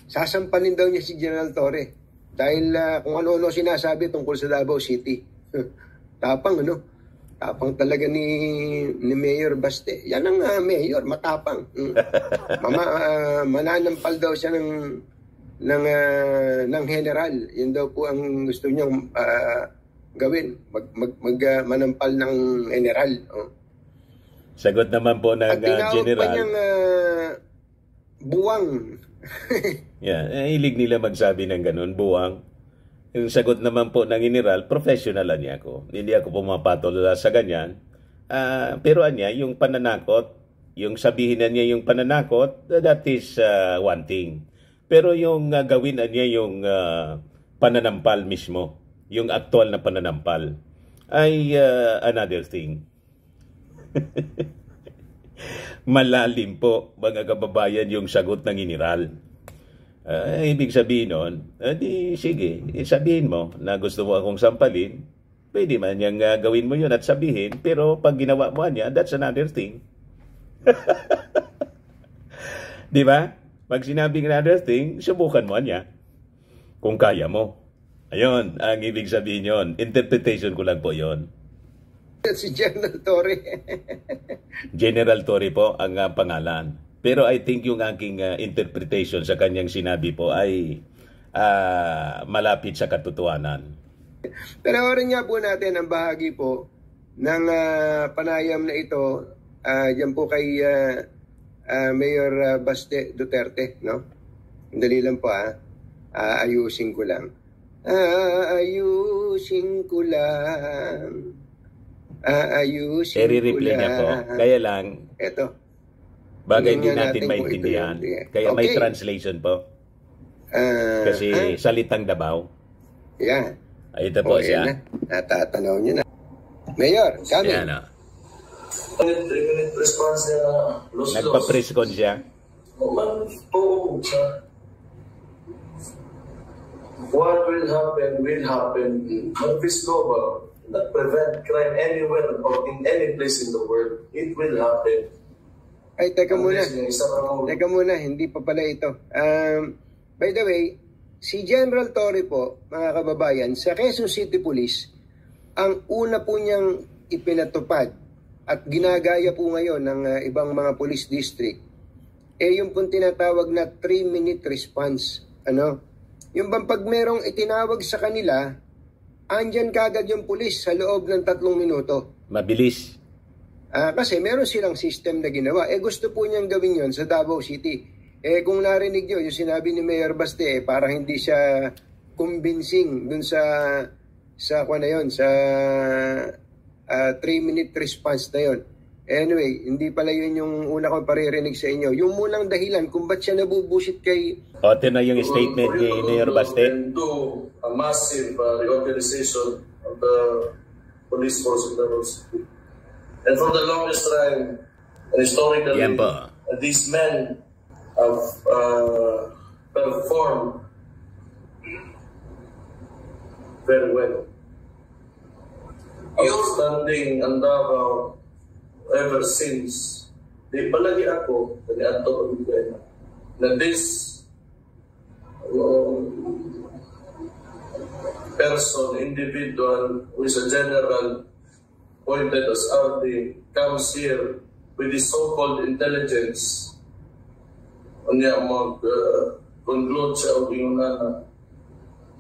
Sasampalin daw niya si General Torre. Dahil kung ano-ano sinasabi tungkol sa Davao City. Tapang, ano? Tapang talaga ni Mayor Baste. Yan ang mayor, matapang. Mananampal daw siya ng general. Yan daw po ang gusto niyang gawin. Manampal ng general. Sagot naman po ng general. At tinawag pa niyang buwang. Yeah, hilig nila magsabi ng ganun, buwang. Yung sagot naman po ng general, professional niya ako. Hindi ako pumapatol sa ganyan. Pero niya, yung pananakot, yung sabihin na niya yung pananakot, that is one thing. Pero yung gawin niya yung pananampal mismo, yung aktual na pananampal, ay another thing. Malalim po, mga kababayan, yung sagot ng general. Ibig sabihin nun, di sige, sabihin mo na gusto mo akong sampalin, pwede man niyang gawin mo yun at sabihin, pero pag ginawa mo niya, that's another thing. Di ba? Pag sinabing another thing, subukan mo niya kung kaya mo. Ayun, ang ibig sabihin yun. Interpretation ko lang po yun. Si General Torre. General Torre po ang pangalan. Pero I think yung aking interpretation sa kanyang sinabi po ay malapit sa katotohanan. Pero rin nga po natin ang bahagi po ng panayam na ito dyan po kay Mayor Baste Duterte, no? Dali lang po ayusin ko lang. Ayusin ko lang. Ayusin ko lang. I-replay niya po. Kaya lang, eto. Bagay hindi natin maintindihan. Kaya okay. May translation po. Kasi salitang Davao. Yeah. Ito po siya. Natatanaw niyo na. Mayor, kami. Yan o. 3-minute response niya na los-los. Nagpa-press-con siya. What will happen will happen. Mag-peace global. Not prevent crime anywhere or in any place in the world. It will happen. Ay, teka muna. Teka muna, hindi pa pala ito. By the way, si General Torre po, mga kababayan, sa Quezon City Police, ang una po niyang ipinatupad at ginagaya po ngayon ng ibang mga police district, yung pong tinatawag na 3-minute response. Ano? Yung bang pag merong itinawag sa kanila, andyan kagad yung police sa loob ng 3 minuto. Mabilis. Kasi meron silang system na ginawa. Gusto po niyang gawin yon sa Davao City. Kung narinig nyo, yung sinabi ni Mayor Baste, parang hindi siya convincing dun sa kung na yun, sa 3-minute response na yon. Anyway, hindi pala yun yung una kong paririnig sa inyo. Yung munang dahilan kung ba't siya nabubusit kay... Ito na yung statement ni Mayor Baste. And do a massive reorganization of the police force in Davao City. And for the longest time, historically, these men have performed very well. Outstanding ang Davao ever since. Di palagi ako, na this person, individual who is a general appointed as RD comes here with his so-called intelligence niya mag-conclude sa yung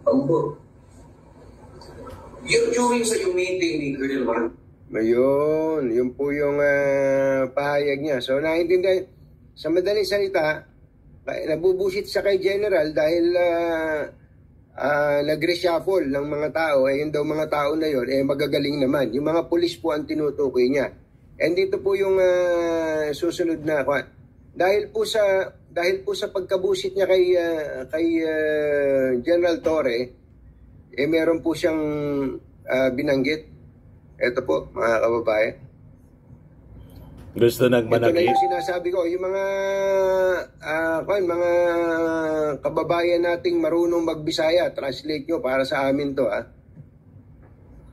ambot. During sa yung meeting ni Colonel Juan. Ayun, yun po yung pahayag niya. So, naiintindihan, sa madaling salita, nabubusit siya kay General dahil nag-reshuffle ng mga tao. Yun daw mga tao na yun, magagaling naman. Yung mga pulis po ang tinutukoy niya. And dito po yung susunod na dahil po sa pagkabusit niya kay General Torre, meron po siyang binanggit. Ito po, mga kababayan. Gusto nagmanakit. Ito na yung sinasabi ko, yung mga mga kababayan nating marunong magbisaya, translate nyo para sa amin to.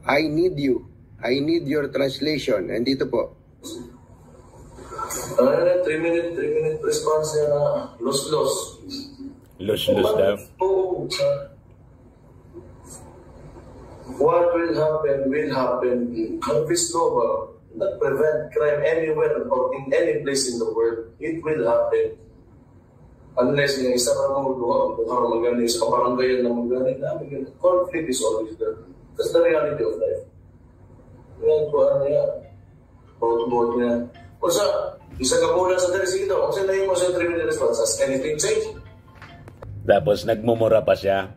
I need you. I need your translation. And dito po. 3-minute response niya na los-los. Los-los daw. What will happen. Congress law not prevent crime anywhere or in any place in the world. It will happen. Unless yung isa ka magaling sa kaparangayan na magaling namin, conflict is always there. That's the reality of life. Yan po niya. Boat niya. O sa, isa ka mula sa Teresito, kung sila yung mga 3-minute response, has anything changed? Tapos nagmumura pa siya.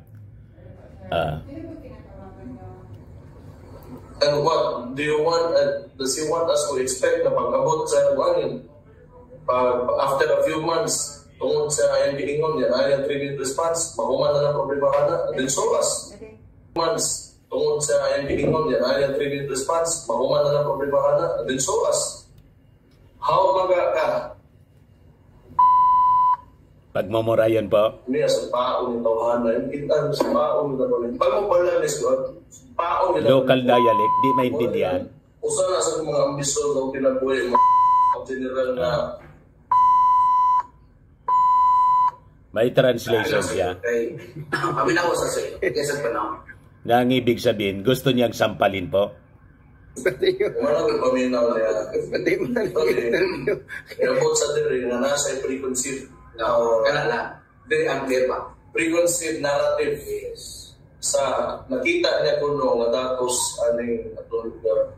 And what do you want? Does he want us to expect na pag-abot sa buwanin? After a few months, tungkol sa ayang giingon niya, ayang 3-minute response, mahuman na ng problema ka na, and then show us. Months, tungkol sa ayang giingon niya, ayang 3-minute response, mahuman na ng problema ka na, and then show us. How maga ka? Pagmumura yun po. Niya sa paong ng tawahan, kita sa paong ng tawahan. Pag mo pala paong nila. Local dialect, di maintindihan. Usa na sa mga ambisyon ng pinabuhay, mga general na may translation siya. Kami na ko sa sa'yo. Kesa pa na. Nang ibig sabihin, gusto niyang sampalin po. Wala ko paminaw niya. Pati mo na Abot sa diri na nasa preconceived preconceived narrative sa nakita niya kuno nga datos aning atong lugar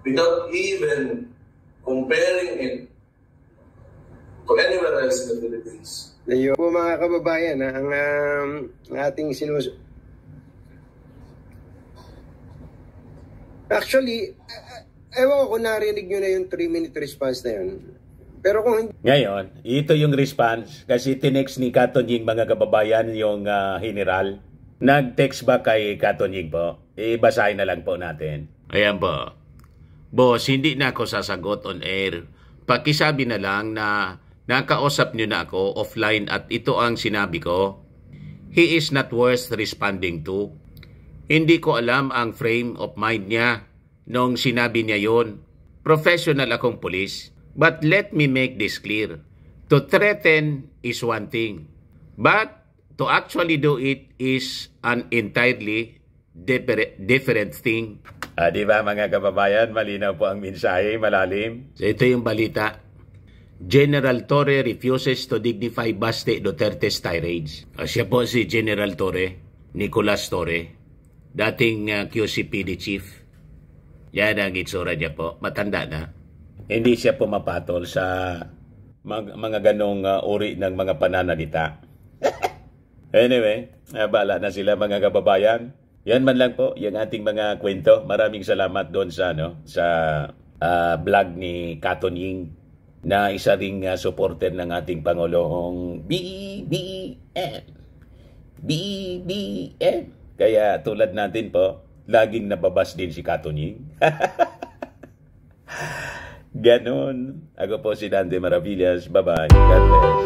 without even comparing it to anywhere else in the Philippines. Ayun po mga kababayan, ang ating Actually, ewan ko narinig nyo na yung 3-minute response na yun. Pero kung hindi... Ngayon, ito yung response. Kasi tinext ni Katonying mga kababayan yung general. Nag-text ba kay Katonying po? Ibasahin na lang po natin. Ayan po. Boss, hindi na ako sasagot on air. Pakisabi na lang na nakausap nyo na ako offline at ito ang sinabi ko. He is not worth responding to. Hindi ko alam ang frame of mind niya nung sinabi niya yon. Professional akong pulis. But let me make this clear. To threaten is one thing. But to actually do it is an entirely different thing. Di ba mga kababayan, malinaw po ang mensahe, malalim. So ito yung balita. General Torre refuses to dignify Baste Duterte's tirades. Siya po si General Torre, Nicolas Torre, dating QCPD chief. Yan ang itsura niya po. Matanda na. Hindi siya pumapatol sa mga ganong uri ng mga pananalita. Anyway, bahala na sila mga kababayan. Yan man lang po, yung ating mga kwento. Maraming salamat doon sa vlog ni Katonying na isa ring supporter ng ating Pangulong BBM. BBM. Kaya tulad natin po, laging nababas din si Katonying. Ganon. Ako po si Dante Maravillas. Bye-bye. God bless.